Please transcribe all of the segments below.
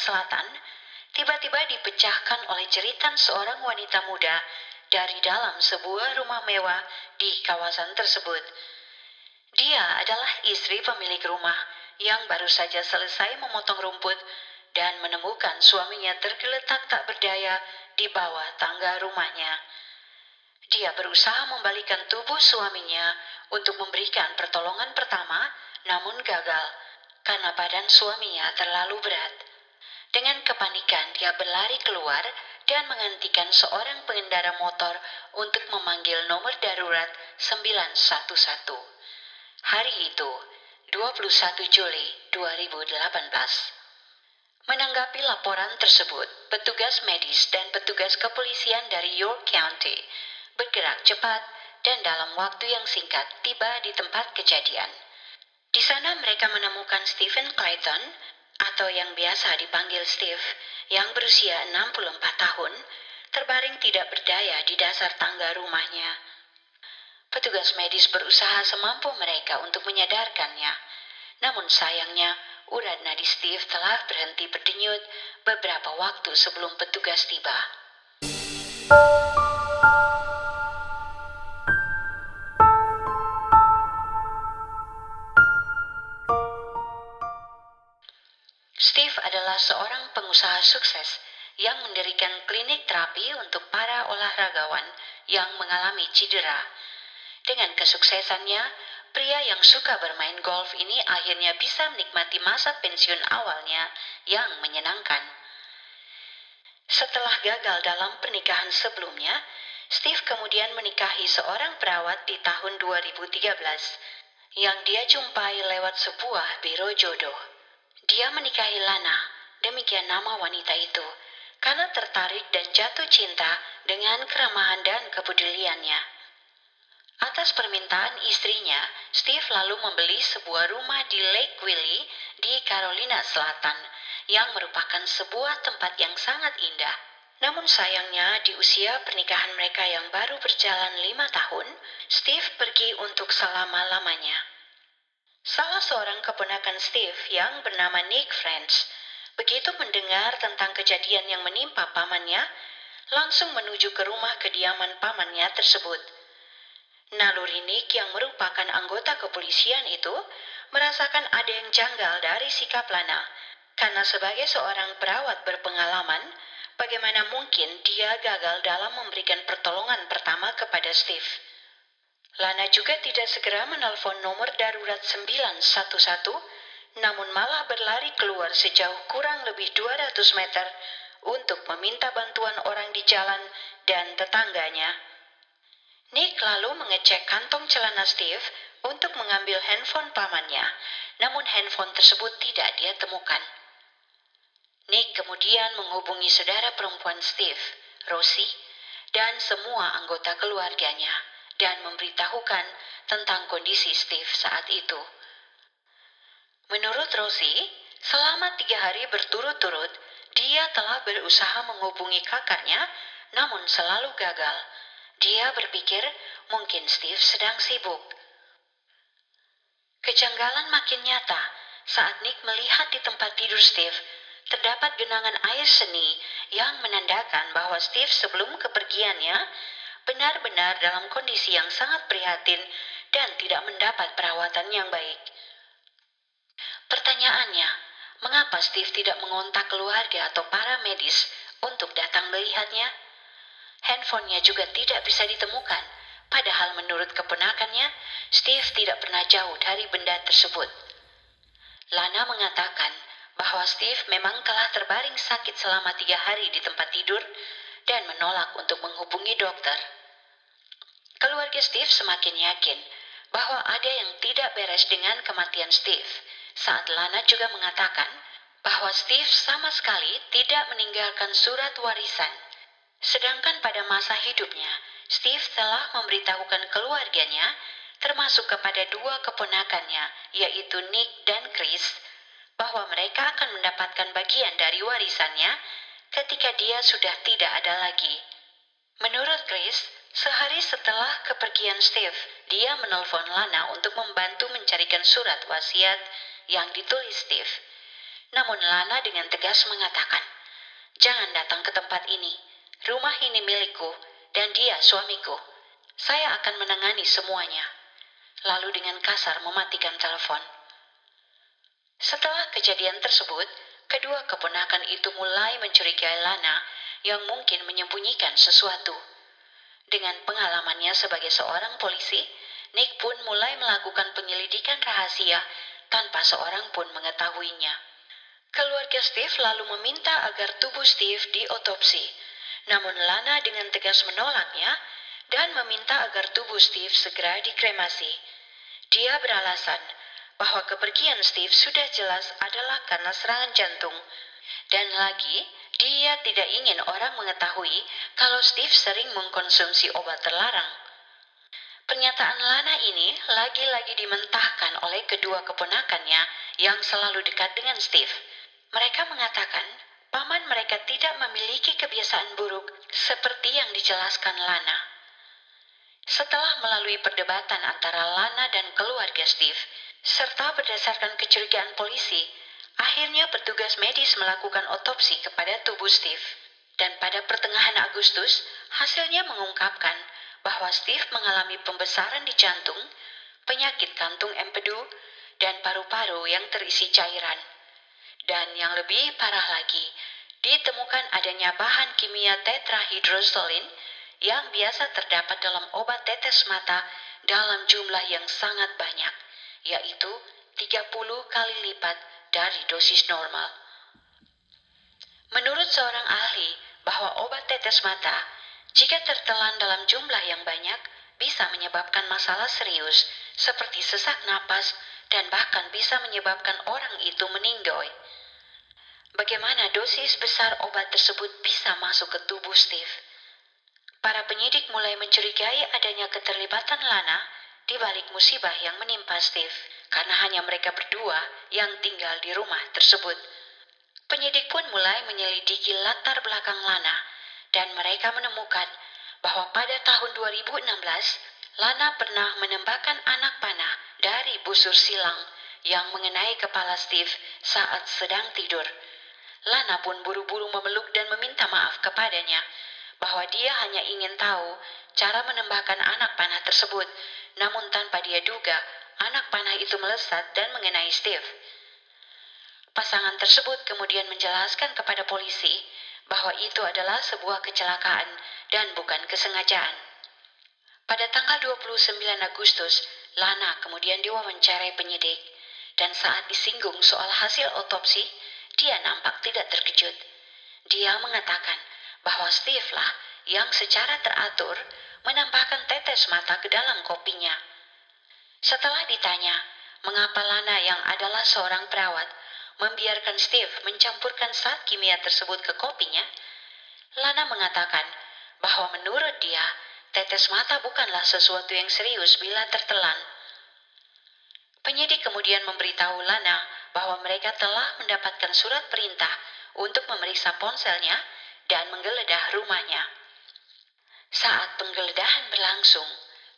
Selatan tiba-tiba dipecahkan oleh jeritan seorang wanita muda dari dalam sebuah rumah mewah di kawasan tersebut. Dia adalah istri pemilik rumah yang baru saja selesai memotong rumput dan menemukan suaminya tergeletak tak berdaya di bawah tangga rumahnya. Dia berusaha membalikan tubuh suaminya untuk memberikan pertolongan pertama, namun gagal karena badan suaminya terlalu berat. Dengan kepanikan, dia berlari keluar dan menghentikan seorang pengendara motor untuk memanggil nomor darurat 911. Hari itu, 21 Juli 2018. Menanggapi laporan tersebut, petugas medis dan petugas kepolisian dari York County bergerak cepat dan dalam waktu yang singkat tiba di tempat kejadian. Di sana mereka menemukan Stephen Clayton, atau yang biasa dipanggil Steve, yang berusia 64 tahun, terbaring tidak berdaya di dasar tangga rumahnya. Petugas medis berusaha semampu mereka untuk menyadarkannya. Namun sayangnya, urat nadi Steve telah berhenti berdenyut beberapa waktu sebelum petugas tiba. Steve adalah seorang pengusaha sukses yang mendirikan klinik terapi untuk para olahragawan yang mengalami cedera. Dengan kesuksesannya, pria yang suka bermain golf ini akhirnya bisa menikmati masa pensiun awalnya yang menyenangkan. Setelah gagal dalam pernikahan sebelumnya, Steve kemudian menikahi seorang perawat di tahun 2013 yang dia jumpai lewat sebuah biro jodoh. Dia menikahi Lana, demikian nama wanita itu, karena tertarik dan jatuh cinta dengan keramahan dan kepeduliannya. Atas permintaan istrinya, Steve lalu membeli sebuah rumah di Lake Willie di Carolina Selatan yang merupakan sebuah tempat yang sangat indah. Namun sayangnya di usia pernikahan mereka yang baru berjalan 5 tahun, Steve pergi untuk selama-lamanya. Salah seorang keponakan Steve yang bernama Nick French, begitu mendengar tentang kejadian yang menimpa pamannya, langsung menuju ke rumah kediaman pamannya tersebut. Naluri Nick yang merupakan anggota kepolisian itu merasakan ada yang janggal dari sikap Lana, karena sebagai seorang perawat berpengalaman, bagaimana mungkin dia gagal dalam memberikan pertolongan pertama kepada Steve. Lana juga tidak segera menelpon nomor darurat 911, namun malah berlari keluar sejauh kurang lebih 200 meter untuk meminta bantuan orang di jalan dan tetangganya. Nick lalu mengecek kantong celana Steve untuk mengambil handphone pamannya, namun handphone tersebut tidak dia temukan. Nick kemudian menghubungi saudara perempuan Steve, Rosie, dan semua anggota keluarganya, dan memberitahukan tentang kondisi Steve saat itu. Menurut Rosie, selama 3 hari berturut-turut, dia telah berusaha menghubungi kakaknya, namun selalu gagal. Dia berpikir mungkin Steve sedang sibuk. Kejanggalan makin nyata saat Nick melihat di tempat tidur Steve terdapat genangan air seni yang menandakan bahwa Steve sebelum kepergiannya benar-benar dalam kondisi yang sangat prihatin dan tidak mendapat perawatan yang baik. Pertanyaannya, mengapa Steve tidak mengontak keluarga atau para medis untuk datang melihatnya? Handphonenya juga tidak bisa ditemukan, padahal menurut keponakannya, Steve tidak pernah jauh dari benda tersebut. Lana mengatakan bahwa Steve memang telah terbaring sakit selama 3 hari di tempat tidur dan menolak untuk menghubungi dokter. Keluarga Steve semakin yakin bahwa ada yang tidak beres dengan kematian Steve, saat Lana juga mengatakan bahwa Steve sama sekali tidak meninggalkan surat warisan. Sedangkan pada masa hidupnya, Steve telah memberitahukan keluarganya, termasuk kepada 2 keponakannya, yaitu Nick dan Chris, bahwa mereka akan mendapatkan bagian dari warisannya ketika dia sudah tidak ada lagi. Menurut Chris, sehari setelah kepergian Steve, dia menelpon Lana untuk membantu mencarikan surat wasiat yang ditulis Steve. Namun Lana dengan tegas mengatakan, "Jangan datang ke tempat ini. Rumah ini milikku dan dia suamiku. Saya akan menangani semuanya." Lalu dengan kasar mematikan telepon. Setelah kejadian tersebut, kedua keponakan itu mulai mencurigai Lana yang mungkin menyembunyikan sesuatu. Dengan pengalamannya sebagai seorang polisi, Nick pun mulai melakukan penyelidikan rahasia tanpa seorang pun mengetahuinya. Keluarga Steve lalu meminta agar tubuh Steve diotopsi, namun Lana dengan tegas menolaknya dan meminta agar tubuh Steve segera dikremasi. Dia beralasan bahwa kepergian Steve sudah jelas adalah karena serangan jantung, dan lagi dia tidak ingin orang mengetahui kalau Steve sering mengkonsumsi obat terlarang. Pernyataan Lana ini lagi-lagi dimentahkan oleh kedua keponakannya yang selalu dekat dengan Steve. Mereka mengatakan paman mereka tidak memiliki kebiasaan buruk seperti yang dijelaskan Lana. Setelah melalui perdebatan antara Lana dan keluarga Steve, serta berdasarkan kecurigaan polisi, akhirnya petugas medis melakukan otopsi kepada tubuh Steve. Dan pada pertengahan Agustus, hasilnya mengungkapkan bahwa Steve mengalami pembesaran di jantung, penyakit kantung empedu, dan paru-paru yang terisi cairan. Dan yang lebih parah lagi, ditemukan adanya bahan kimia tetrahydrozoline yang biasa terdapat dalam obat tetes mata dalam jumlah yang sangat banyak, yaitu 30 kali lipat dari dosis normal. Menurut seorang ahli, bahwa obat tetes mata, jika tertelan dalam jumlah yang banyak, bisa menyebabkan masalah serius, seperti sesak napas, dan bahkan bisa menyebabkan orang itu meninggoy. Bagaimana dosis besar obat tersebut bisa masuk ke tubuh Steve? Para penyidik mulai mencurigai adanya keterlibatan Lana di balik musibah yang menimpa Steve, karena hanya mereka berdua yang tinggal di rumah tersebut. Penyidik pun mulai menyelidiki latar belakang Lana, dan mereka menemukan bahwa pada tahun 2016, Lana pernah menembakkan anak panah dari busur silang yang mengenai kepala Steve saat sedang tidur. Lana pun buru-buru memeluk dan meminta maaf kepadanya, bahwa dia hanya ingin tahu cara menembakkan anak panah tersebut, namun tanpa dia duga, anak panah itu melesat dan mengenai Steve. Pasangan tersebut kemudian menjelaskan kepada polisi bahwa itu adalah sebuah kecelakaan dan bukan kesengajaan. Pada tanggal 29 Agustus, Lana kemudian diwawancarai penyidik, dan saat disinggung soal hasil otopsi, dia nampak tidak terkejut. Dia mengatakan bahwa Steve lah yang secara teratur menambahkan tetes mata ke dalam kopinya. Setelah ditanya, mengapa Lana yang adalah seorang perawat membiarkan Steve mencampurkan zat kimia tersebut ke kopinya, Lana mengatakan bahwa menurut dia, tetes mata bukanlah sesuatu yang serius bila tertelan. Penyidik kemudian memberitahu Lana bahwa mereka telah mendapatkan surat perintah untuk memeriksa ponselnya dan menggeledah rumahnya. Saat penggeledahan berlangsung,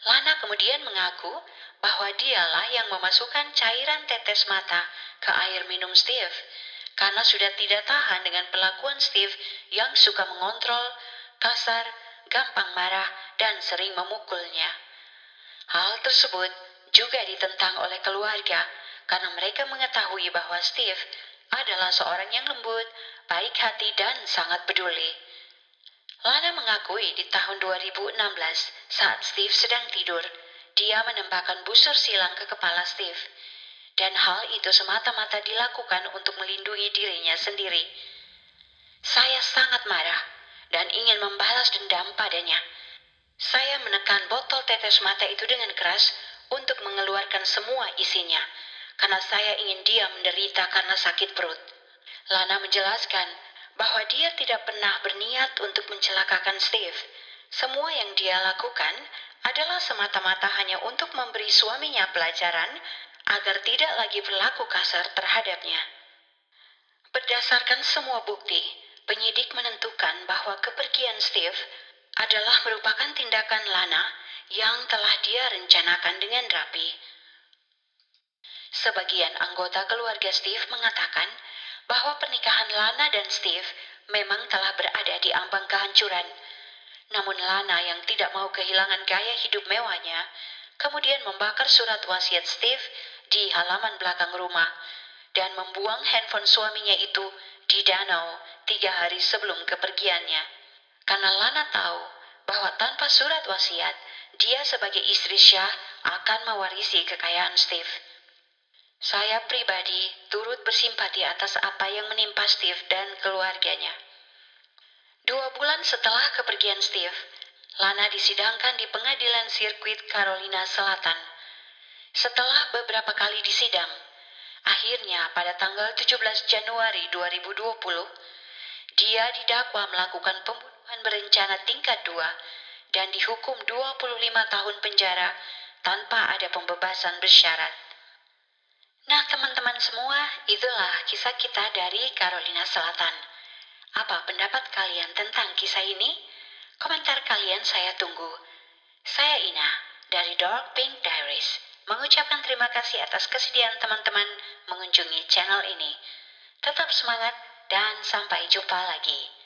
Lana kemudian mengaku bahwa dialah yang memasukkan cairan tetes mata ke air minum Steve, karena sudah tidak tahan dengan perlakuan Steve yang suka mengontrol, kasar, gampang marah, dan sering memukulnya. Hal tersebut juga ditentang oleh keluarga, karena mereka mengetahui bahwa Steve adalah seorang yang lembut, baik hati, dan sangat peduli. Lana mengakui di tahun 2016 saat Steve sedang tidur, dia menembakkan busur silang ke kepala Steve, dan hal itu semata-mata dilakukan untuk melindungi dirinya sendiri. Saya sangat marah dan ingin membalas dendam padanya. Saya menekan botol tetes mata itu dengan keras untuk mengeluarkan semua isinya, karena saya ingin dia menderita karena sakit perut. Lana menjelaskan bahwa dia tidak pernah berniat untuk mencelakakan Steve. Semua yang dia lakukan adalah semata-mata hanya untuk memberi suaminya pelajaran agar tidak lagi berlaku kasar terhadapnya. Berdasarkan semua bukti, penyidik menentukan bahwa kepergian Steve adalah merupakan tindakan Lana yang telah dia rencanakan dengan rapi. Sebagian anggota keluarga Steve mengatakan bahwa pernikahan Lana dan Steve memang telah berada di ambang kehancuran. Namun Lana yang tidak mau kehilangan gaya hidup mewahnya, kemudian membakar surat wasiat Steve di halaman belakang rumah dan membuang handphone suaminya itu di danau 3 hari sebelum kepergiannya. Karena Lana tahu bahwa tanpa surat wasiat, dia sebagai istri Syah akan mewarisi kekayaan Steve. Saya pribadi turut bersimpati atas apa yang menimpa Steve dan keluarganya. 2 bulan setelah kepergian Steve, Lana disidangkan di pengadilan sirkuit Carolina Selatan. Setelah beberapa kali disidang, akhirnya pada tanggal 17 Januari 2020, dia didakwa melakukan pembunuhan berencana tingkat 2 dan dihukum 25 tahun penjara tanpa ada pembebasan bersyarat. Nah teman-teman semua, itulah kisah kita dari Carolina Selatan. Apa pendapat kalian tentang kisah ini? Komentar kalian saya tunggu. Saya Ina dari Dark Pink Diaries mengucapkan terima kasih atas kesediaan teman-teman mengunjungi channel ini. Tetap semangat dan sampai jumpa lagi.